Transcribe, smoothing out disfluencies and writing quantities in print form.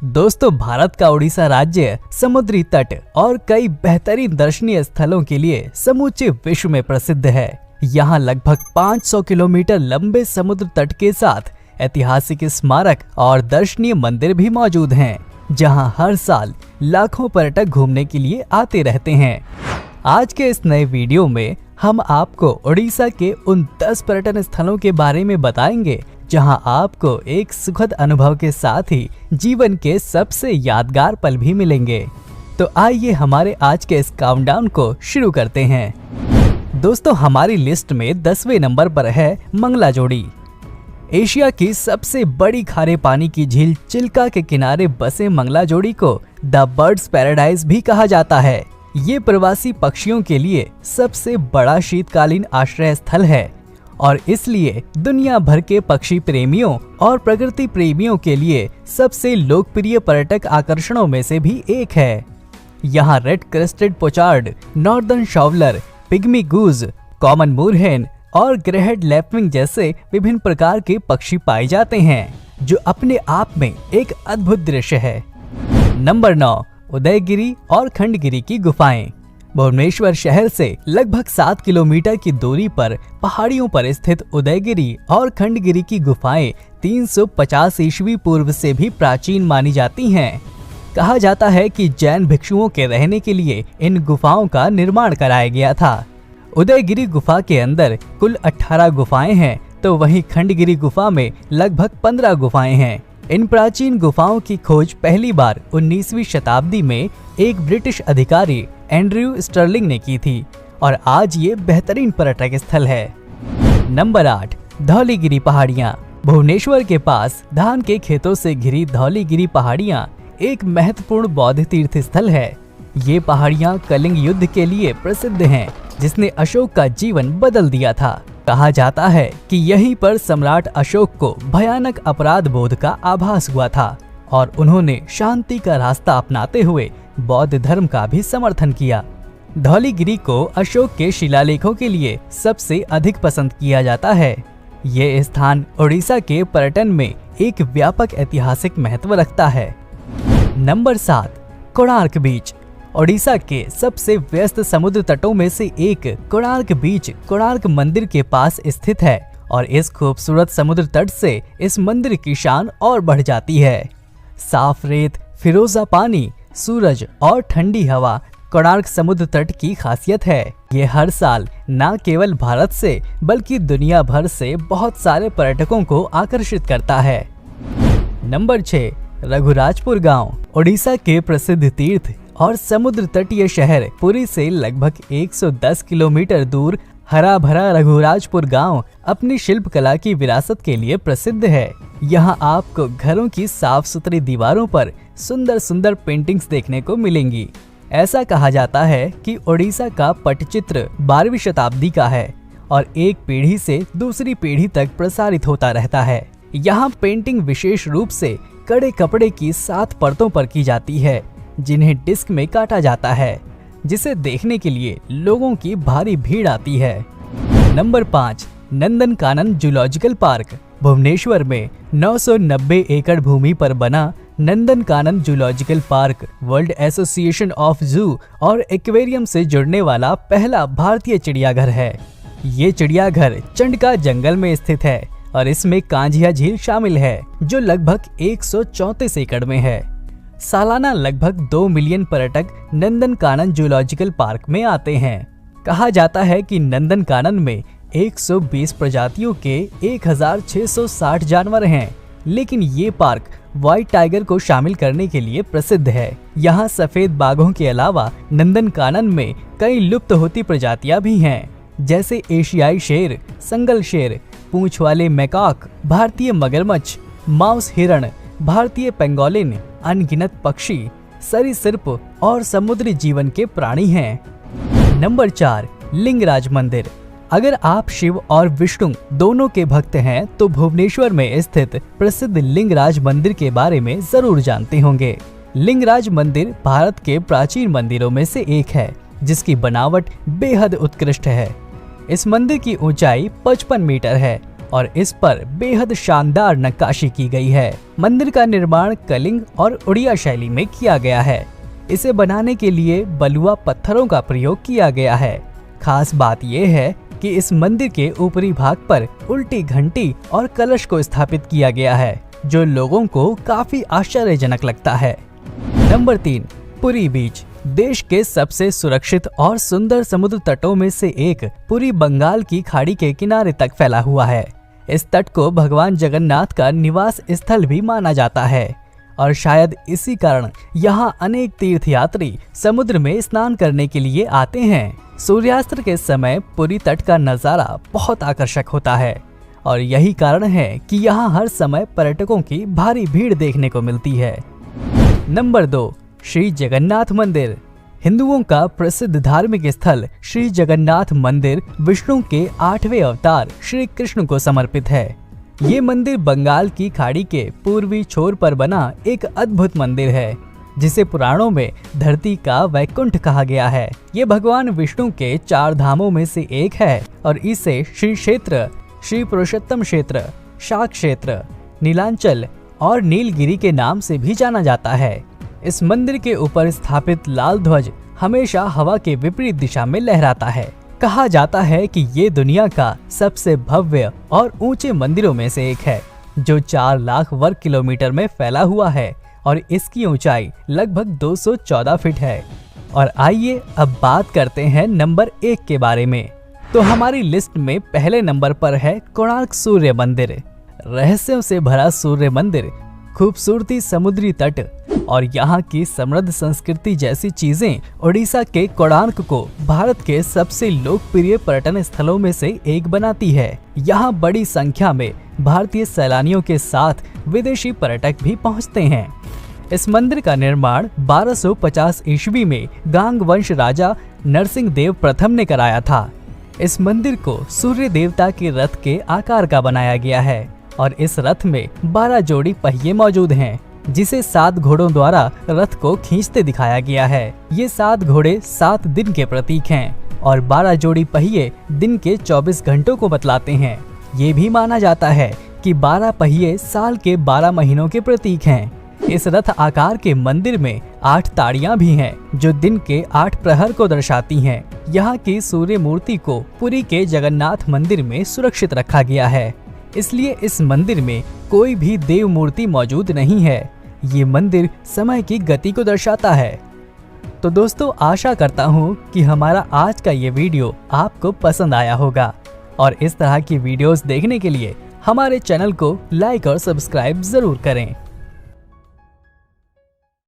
दोस्तों, भारत का उड़ीसा राज्य समुद्री तट और कई बेहतरीन दर्शनीय स्थलों के लिए समूचे विश्व में प्रसिद्ध है। यहाँ लगभग 500 किलोमीटर लंबे समुद्र तट के साथ ऐतिहासिक स्मारक और दर्शनीय मंदिर भी मौजूद हैं, जहाँ हर साल लाखों पर्यटक घूमने के लिए आते रहते हैं। आज के इस नए वीडियो में हम आपको उड़ीसा के उन 10 पर्यटन स्थलों के बारे में बताएंगे जहां आपको एक सुखद अनुभव के साथ ही जीवन के सबसे यादगार पल भी मिलेंगे। तो आइए हमारे आज के इस काउंटडाउन को शुरू करते हैं। दोस्तों, हमारी लिस्ट में 10वें नंबर पर है मंगलाजोड़ी। एशिया की सबसे बड़ी खारे पानी की झील चिल्का के किनारे बसे मंगलाजोड़ी को द बर्ड्स पैराडाइज भी कहा जाता है। ये प्रवासी पक्षियों के लिए सबसे बड़ा शीतकालीन आश्रय स्थल है और इसलिए दुनिया भर के पक्षी प्रेमियों और प्रकृति प्रेमियों के लिए सबसे लोकप्रिय पर्यटक आकर्षणों में से भी एक है। यहाँ red crested pochard, northern shoveler, pygmy goose, common moorhen और ग्रेहेड लैपविंग जैसे विभिन्न प्रकार के पक्षी पाए जाते हैं, जो अपने आप में एक अद्भुत दृश्य है। नंबर 9, उदयगिरी और खंडगिरी की गुफाएं। भुवनेश्वर शहर से लगभग 7 किलोमीटर की दूरी पर पहाड़ियों पर स्थित उदयगिरी और खंडगिरी की गुफाएं 350 ईस्वी पूर्व से भी प्राचीन मानी जाती हैं। कहा जाता है कि जैन भिक्षुओं के रहने के लिए इन गुफाओं का निर्माण कराया गया था। उदयगिरी गुफा के अंदर कुल 18 गुफाएं हैं, तो वहीं खंडगिरी गुफा में लगभग 15 गुफाएं हैं। इन प्राचीन गुफाओं की खोज पहली बार 19वीं शताब्दी में एक ब्रिटिश अधिकारी एंड्रयू स्टर्लिंग ने की थी और आज ये बेहतरीन पर्यटक स्थल है। नंबर 8, धौलीगिरी पहाड़ियाँ। भुवनेश्वर के पास धान के खेतों से घिरी धौलीगिरी पहाड़ियाँ एक महत्वपूर्ण बौद्ध तीर्थ स्थल है। ये पहाड़ियाँ कलिंग युद्ध के लिए प्रसिद्ध हैं, जिसने अशोक का जीवन बदल दिया था। कहा जाता है कि यहीं पर सम्राट अशोक को भयानक अपराध बोध का आभास हुआ था और उन्होंने शांति का रास्ता अपनाते हुए बौद्ध धर्म का भी समर्थन किया। धौलीगिरी को अशोक के शिलालेखों के लिए सबसे अधिक पसंद किया जाता है। ये स्थान उड़ीसा के पर्यटन में एक व्यापक ऐतिहासिक महत्व रखता है। नंबर 7, कोणार्क बीच। ओडिशा के सबसे व्यस्त समुद्र तटों में से एक कोणार्क बीच कोणार्क मंदिर के पास स्थित है और इस खूबसूरत समुद्र तट से इस मंदिर की शान और बढ़ जाती है। साफ रेत, फिरोजा पानी, सूरज और ठंडी हवा कोणार्क समुद्र तट की खासियत है। ये हर साल न केवल भारत से बल्कि दुनिया भर से बहुत सारे पर्यटकों को आकर्षित करता है। नंबर 6, रघुराजपुर गांव। ओडिशा के प्रसिद्ध तीर्थ और समुद्र तटीय शहर पुरी से लगभग 110 किलोमीटर दूर हरा भरा रघुराजपुर गांव अपनी शिल्पकला की विरासत के लिए प्रसिद्ध है। यहां आपको घरों की साफ सुथरी दीवारों पर सुंदर सुंदर पेंटिंग्स देखने को मिलेंगी। ऐसा कहा जाता है कि ओडिशा का पटचित्र 12वीं शताब्दी का है और एक पीढ़ी से दूसरी पीढ़ी तक प्रसारित होता रहता है। यहाँ पेंटिंग विशेष रूप से कड़े कपड़े की 7 परतों पर की जाती है, जिन्हें डिस्क में काटा जाता है, जिसे देखने के लिए लोगों की भारी भीड़ आती है। Number 5, Nandankanan zoological park. Bhubaneswar में 990 एकड़ भूमि पर बना Nandankanan zoological park world association of zoo और एक्वेरियम से जुड़ने वाला पहला भारतीय चिड़ियाघर है। ये चिड़ियाघर चंडका जंगल में स्थित है और इसमें कांझिया झील शामिल है, जो लगभग 134 एकड़ में है। सालाना लगभग 2 मिलियन पर्यटक नंदनकानन जूलॉजिकल पार्क में आते हैं। कहा जाता है कि नंदनकानन में 120 प्रजातियों के 1660 जानवर हैं, लेकिन ये पार्क व्हाइट टाइगर को शामिल करने के लिए प्रसिद्ध है। यहाँ सफेद बाघों के अलावा नंदनकानन में कई लुप्त होती प्रजातियां भी हैं, जैसे एशियाई शेर, संगल शेर, पूंछ वाले मैकाक, भारतीय मगरमच्छ, माउस हिरण, भारतीय पेंगोलिन, अनगिनत पक्षी, सरीसृप और समुद्री जीवन के प्राणी हैं। नंबर 4, लिंगराज मंदिर। अगर आप शिव और विष्णु दोनों के भक्त हैं तो भुवनेश्वर में स्थित प्रसिद्ध लिंगराज मंदिर के बारे में जरूर जानते होंगे। लिंगराज मंदिर भारत के प्राचीन मंदिरों में से एक है, जिसकी बनावट बेहद उत्कृष्ट है। इस मंदिर की ऊंचाई 55 मीटर है और इस पर बेहद शानदार नक्काशी की गई है। मंदिर का निर्माण कलिंग और उड़िया शैली में किया गया है। इसे बनाने के लिए बलुआ पत्थरों का प्रयोग किया गया है। खास बात यह है कि इस मंदिर के ऊपरी भाग पर उल्टी घंटी और कलश को स्थापित किया गया है, जो लोगों को काफी आश्चर्यजनक लगता है। नंबर 3, पुरी बीच। देश के सबसे सुरक्षित और सुंदर समुद्र तटों में से एक पुरी बंगाल की खाड़ी के किनारे तक फैला हुआ है। इस तट को भगवान जगन्नाथ का निवास स्थल भी माना जाता है और शायद इसी कारण यहाँ अनेक तीर्थयात्री समुद्र में स्नान करने के लिए आते हैं। सूर्यास्त के समय पुरी तट का नजारा बहुत आकर्षक होता है और यही कारण है कि यहाँ हर समय पर्यटकों की भारी भीड़ देखने को मिलती है। नंबर 2, श्री जगन्नाथ मंदिर। हिंदुओं का प्रसिद्ध धार्मिक स्थल श्री जगन्नाथ मंदिर विष्णु के 8वें अवतार श्री कृष्ण को समर्पित है। ये मंदिर बंगाल की खाड़ी के पूर्वी छोर पर बना एक अद्भुत मंदिर है, जिसे पुराणों में धरती का वैकुंठ कहा गया है। ये भगवान विष्णु के 4 धामों में से एक है और इसे श्री क्षेत्र, श्री पुरुषोत्तम क्षेत्र, शाक क्षेत्र, नीलांचल और नीलगिरी के नाम से भी जाना जाता है। इस मंदिर के ऊपर स्थापित लाल ध्वज हमेशा हवा के विपरीत दिशा में लहराता है। कहा जाता है कि ये दुनिया का सबसे भव्य और ऊंचे मंदिरों में से एक है, जो 4 लाख वर्ग किलोमीटर में फैला हुआ है और इसकी ऊंचाई लगभग 214 फीट है। और आइए अब बात करते हैं नंबर 1 के बारे में। तो हमारी लिस्ट में पहले नंबर पर है कोणार्क सूर्य मंदिर। रहस्यों से भरा सूर्य मंदिर, खूबसूरती समुद्री तट और यहाँ की समृद्ध संस्कृति जैसी चीजें उड़ीसा के कोणार्क को भारत के सबसे लोकप्रिय पर्यटन स्थलों में से एक बनाती है। यहाँ बड़ी संख्या में भारतीय सैलानियों के साथ विदेशी पर्यटक भी पहुँचते हैं। इस मंदिर का निर्माण 1250 ईस्वी में गांग वंश राजा नरसिंह देव प्रथम ने कराया था। इस मंदिर को सूर्य देवता के रथ के आकार का बनाया गया है और इस रथ में 12 जोड़ी पहिए मौजूद हैं, जिसे 7 घोड़ों द्वारा रथ को खींचते दिखाया गया है। ये 7 घोड़े 7 दिन के प्रतीक हैं और 12 जोड़ी पहिए दिन के 24 घंटों को बतलाते हैं। ये भी माना जाता है कि 12 पहिए साल के 12 महीनों के प्रतीक हैं। इस रथ आकार के मंदिर में 8 ताड़ियां भी हैं, जो दिन के 8 प्रहर को दर्शाती हैं। यहाँ की सूर्य मूर्ति को पुरी के जगन्नाथ मंदिर में सुरक्षित रखा गया है, इसलिए इस मंदिर में कोई भी देव मूर्ति मौजूद नहीं है। ये मंदिर समय की गति को दर्शाता है। तो दोस्तों, आशा करता हूँ कि हमारा आज का ये वीडियो आपको पसंद आया होगा और इस तरह की वीडियोस देखने के लिए हमारे चैनल को लाइक और सब्सक्राइब जरूर करें।